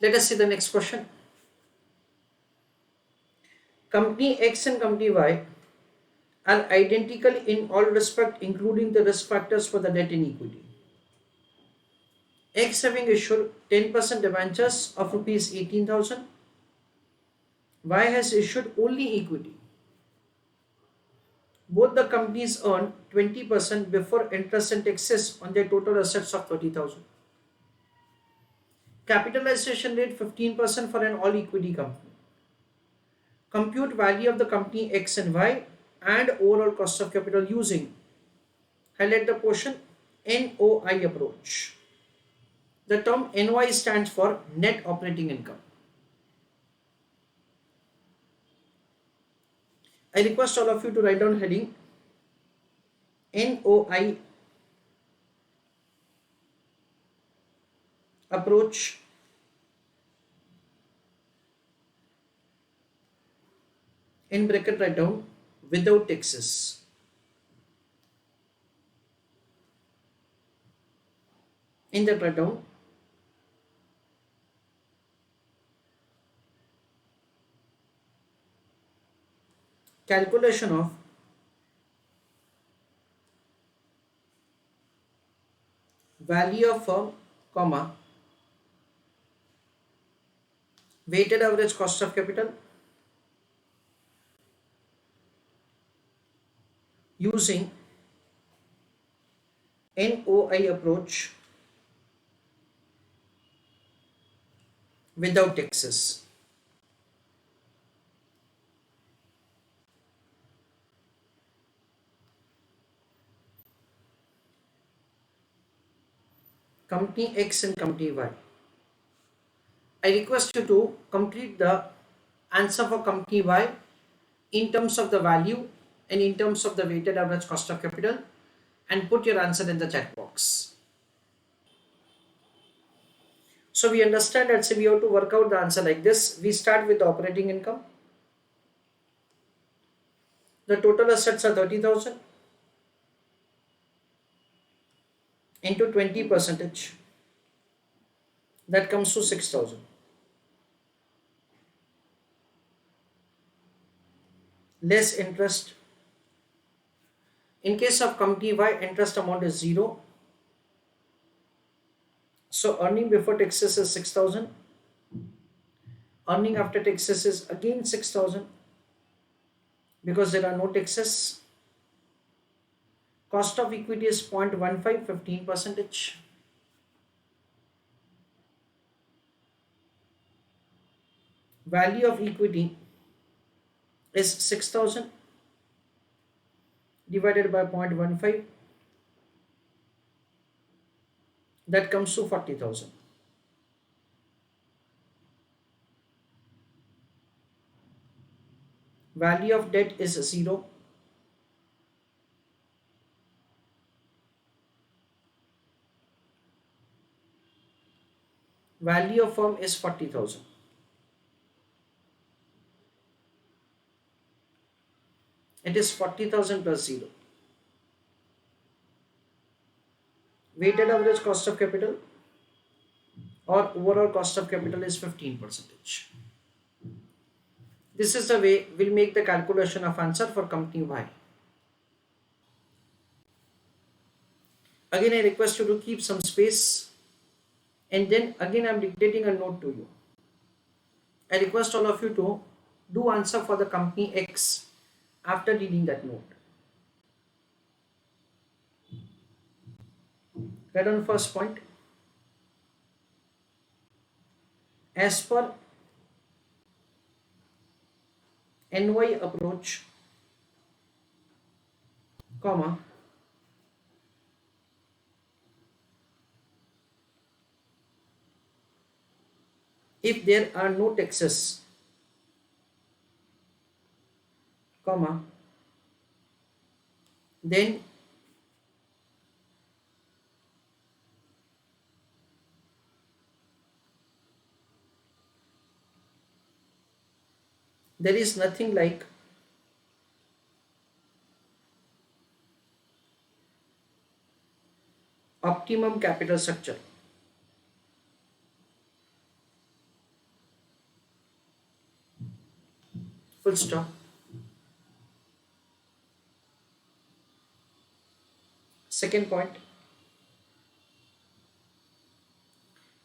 Let us see the next question. Company X and company Y are identical in all respect, including the risk factors for the debt and equity. X having issued 10% debentures of rupees 18,000. Y has issued only equity. Both the companies earn 20% before interest and taxes on their total assets of 30,000. Capitalization rate 15% for an all equity company. Compute value of the company X and Y and overall cost of capital using, highlight the portion, NOI approach. The term NOI stands for net operating income. I request all of you to write down heading NOI approach. In bracket write down without taxes. In that write down calculation of value of firm, comma, weighted average cost of capital using NOI approach without taxes. Company X and company Y. I request you to complete the answer for company Y in terms of the value and in terms of the weighted average cost of capital and put your answer in the chat box. So we understand that we have to work out the answer like this. We start with the operating income. The total assets are 30,000 into 20 percentage. That comes to 6,000. Less interest. In case of company Y, interest amount is 0. So earning before taxes is 6,000. Earning after taxes is again 6,000 because there are no taxes. Cost of equity is 0.15, 15 percentage. Value of equity is 6,000 divided by 0.15. That comes to 40,000. Value of debt is 0. Value of firm is 40,000. It is 40,000 plus 0. Weighted average cost of capital or overall cost of capital is 15 percentage. This is the way we'll make the calculation of answer for company Y. Again, I request you to keep some space and then again I'm dictating a note to you. I request all of you to do answer for the company X after reading that note. Right on first point. As per NY approach, comma, if there are no taxes, comma, then there is nothing like optimum capital structure. Full stop. Second point,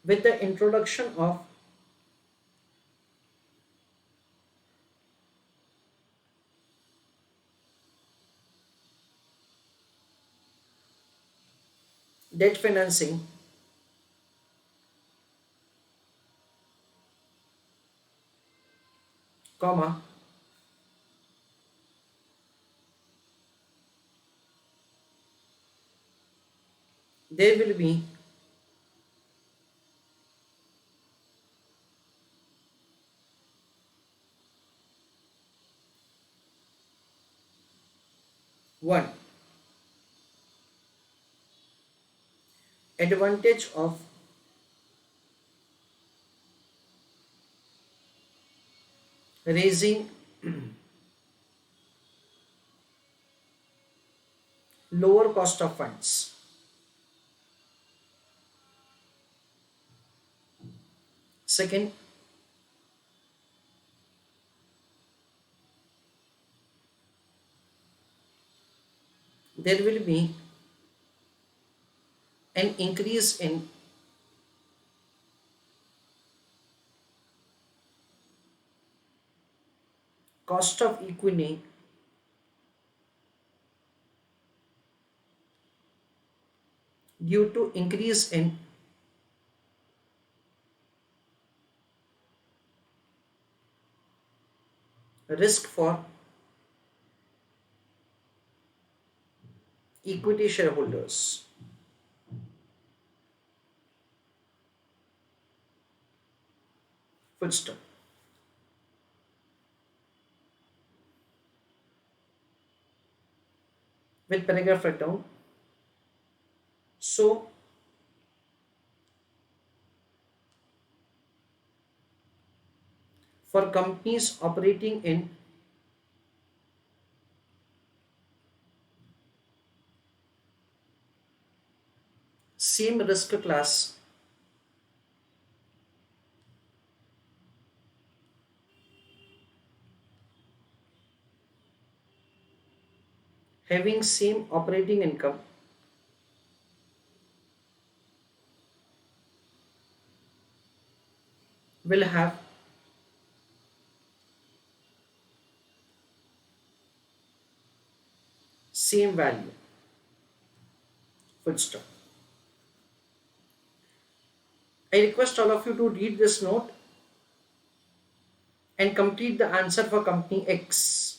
with the introduction of debt financing, comma, there will be one advantage of raising lower cost of funds. Second, there will be an increase in cost of equity due to increase in risk for equity shareholders. Full stop. With paragraph right down. So for companies operating in same risk class, having same operating income, will have same value. Full stop. I request all of you to read this note and complete the answer for company X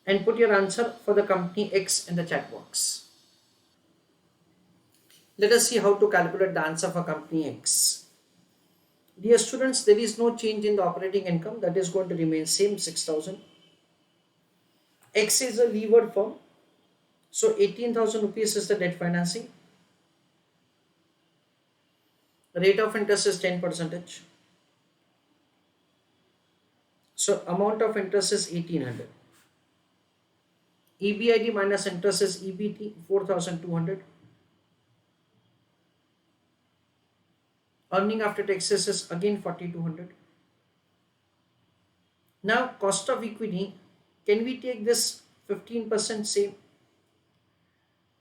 and put your answer for the company X in the chat box. Let us see how to calculate the answer for company X. Dear students, there is no change in the operating income, that is going to remain same 6,000. X is a levered firm, so 18,000 rupees is the debt financing. Rate of interest is 10 percentage. So amount of interest is 1800. EBID minus interest is EBT 4200. Earning after taxes is again 4200. Now cost of equity, can we take this 15% same?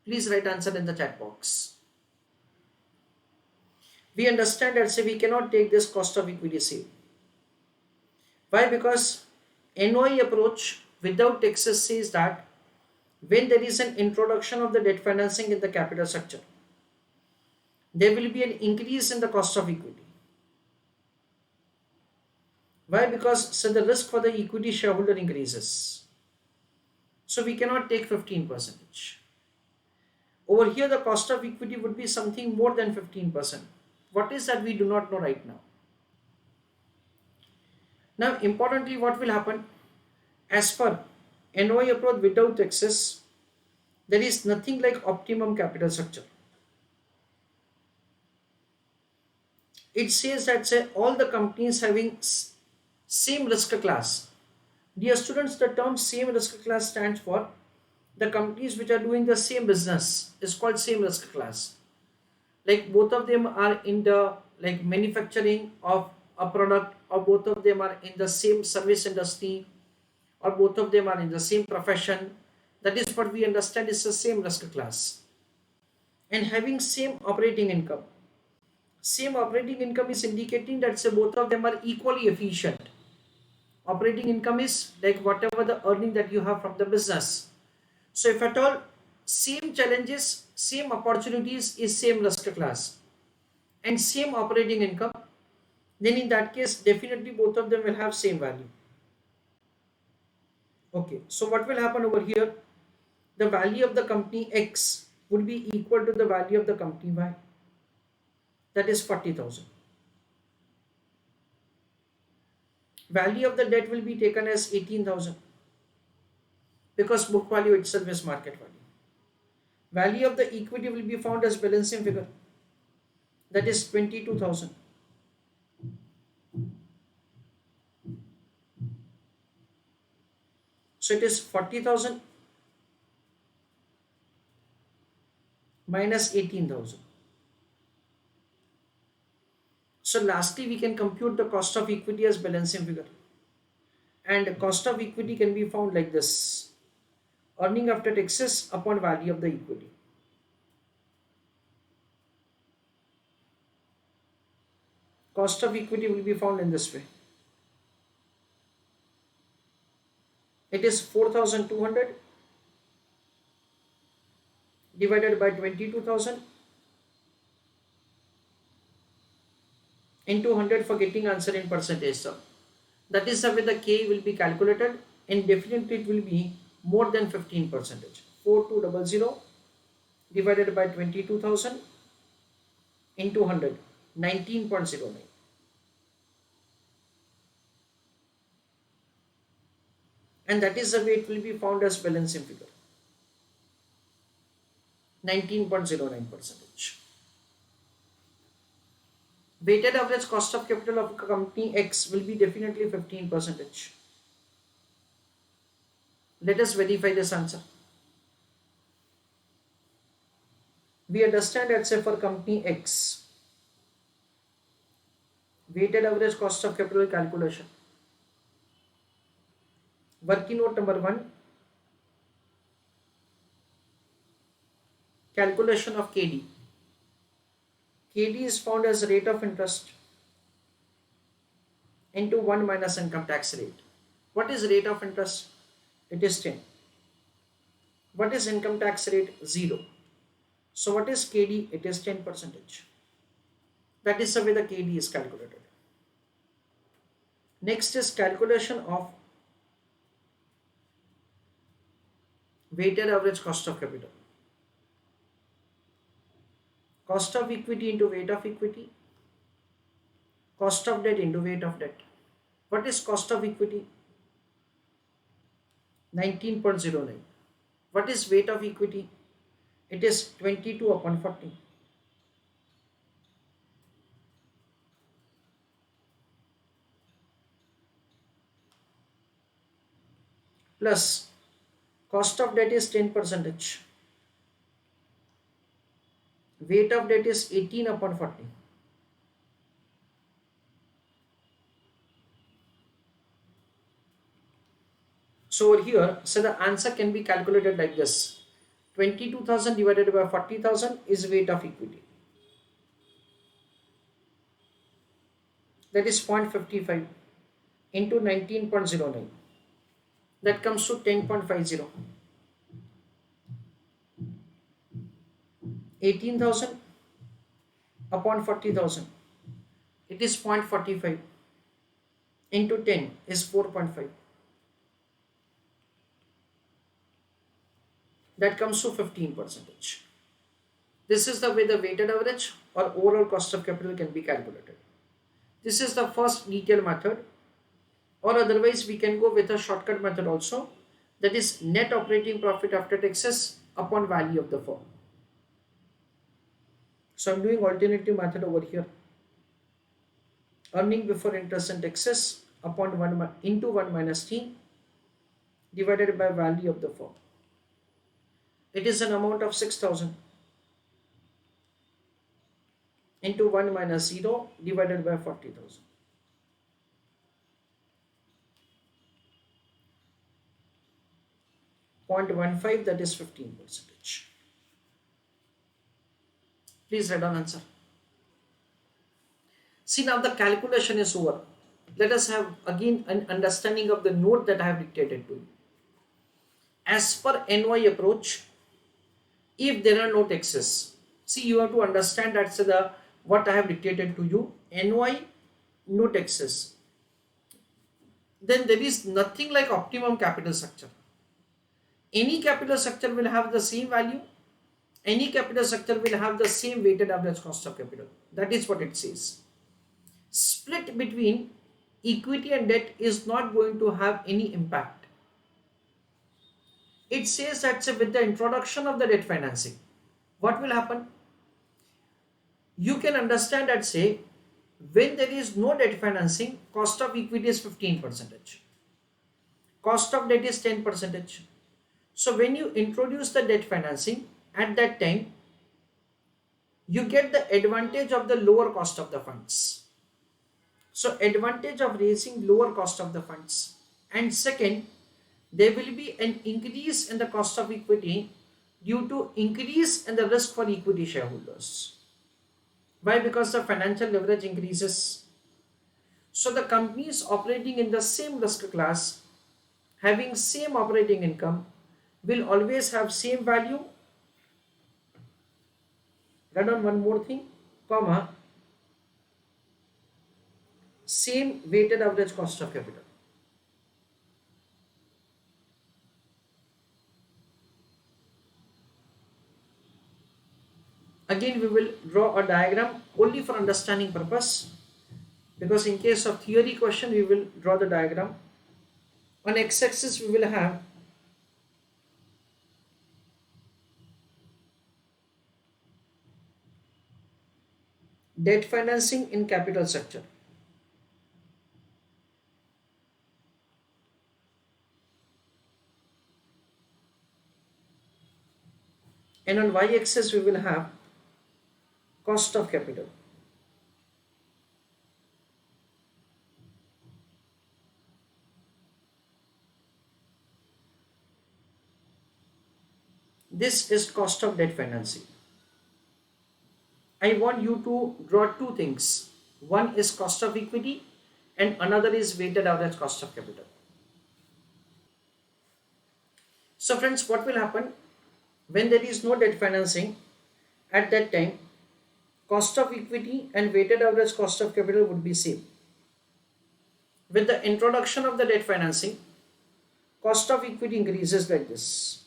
Please write answer in the chat box. We understand that say we cannot take this cost of equity same. Why? Because NOI approach without taxes says that when there is an introduction of the debt financing in the capital structure, there will be an increase in the cost of equity. Why? Because so the risk for the equity shareholder increases. So we cannot take 15%. Over here, the cost of equity would be something more than 15%. What is that we do not know right now. Now, importantly, what will happen? As per NOI approach without taxes, there is nothing like optimum capital structure. It says that say all the companies having same risk class. Dear students, the term same risk class stands for the companies which are doing the same business is called same risk class. Like both of them are in the like manufacturing of a product, or both of them are in the same service industry, or both of them are in the same profession, that is what we understand is the same risk class. And having same operating income. Same operating income is indicating that say both of them are equally efficient. Operating income is like whatever the earning that you have from the business. So if at all same challenges, same opportunities is same risk class and same operating income, then in that case definitely both of them will have same value. Okay, so what will happen over here? The value of the company X would be equal to the value of the company Y, that is 40,000. Value of the debt will be taken as 18,000 because book value itself is market value. Value of the equity will be found as balancing figure, that is 22,000. So it is 40,000 minus 18,000. So lastly we can compute the cost of equity as balancing figure, and cost of equity can be found like this: earning after taxes upon value of the equity. Cost of equity will be found in this way. It is 4,200 divided by 22,000 into 100 for getting answer in percentage term. That is the way the K will be calculated, and definitely it will be more than 15%. 4200 divided by 22,000 into 100, 19.09. And that is the way it will be found as balancing figure, 19.09%. Weighted average cost of capital of company X will be definitely 15%. Let us verify this answer. We understand that say for company X, weighted average cost of capital calculation. Working note number 1, calculation of KD. KD is found as rate of interest into 1 minus income tax rate. What is rate of interest? It is 10. What is income tax rate? 0. So what is KD? It is 10%. That is the way the KD is calculated. Next is calculation of weighted average cost of capital. Cost of equity into weight of equity. Cost of debt into weight of debt. What is cost of equity? 19.09. What is weight of equity? It is 22 upon 40. Plus cost of debt is 10%. Weight of debt is 18 upon 40. So over here, so the answer can be calculated like this: 22,000 divided by 40,000 is weight of equity. That is 0.55 into 19.09. That comes to 10.50. 18,000 upon 40,000. It is 0.45 into 10 is 4.5. That comes to 15%. This is the way the weighted average or overall cost of capital can be calculated. This is the first detailed method, or otherwise we can go with a shortcut method also, that is net operating profit after taxes upon value of the firm. So I'm doing alternative method over here. Earning before interest and taxes upon 1 into 1 minus t divided by value of the firm. It is an amount of 6,000 into 1 minus 0 divided by 40,000. 0.15, that is 15%. Please write down answer. See, now the calculation is over. Let us have again an understanding of the note that I have dictated to you. As per NY approach, if there are no taxes, see, you have to understand that's the what I have dictated to you. NY, no taxes. Then there is nothing like optimum capital structure. Any capital structure will have the same value. Any capital structure will have the same weighted average cost of capital. That is what it says. Split between equity and debt is not going to have any impact. It says that with the introduction of the debt financing, what will happen? You can understand that when there is no debt financing, cost of equity is 15%. Cost of debt is 10%. So when you introduce the debt financing, at that time, you get the advantage of the lower cost of the funds. So advantage of raising lower cost of the funds. And second, there will be an increase in the cost of equity due to increase in the risk for equity shareholders. Why? Because the financial leverage increases. So the companies operating in the same risk class, having same operating income, will always have same value. Write down one more thing, comma, same weighted average cost of capital. Again, we will draw a diagram only for understanding purpose, because in case of theory question, we will draw the diagram. On x-axis, we will have debt financing in capital structure. And on y-axis, we will have cost of capital. This is cost of debt financing. I want you to draw two things. One is cost of equity and another is weighted average cost of capital. So friends, what will happen when there is no debt financing? At that time, cost of equity and weighted average cost of capital would be same. With the introduction of the debt financing, cost of equity increases like this.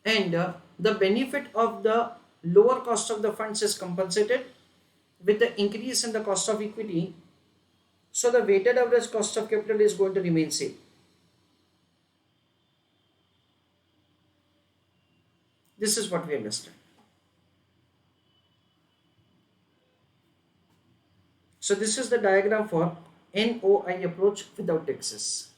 And the benefit of the lower cost of the funds is compensated with the increase in the cost of equity. So the weighted average cost of capital is going to remain same. This is what we understand. So this is the diagram for NOI approach without taxes.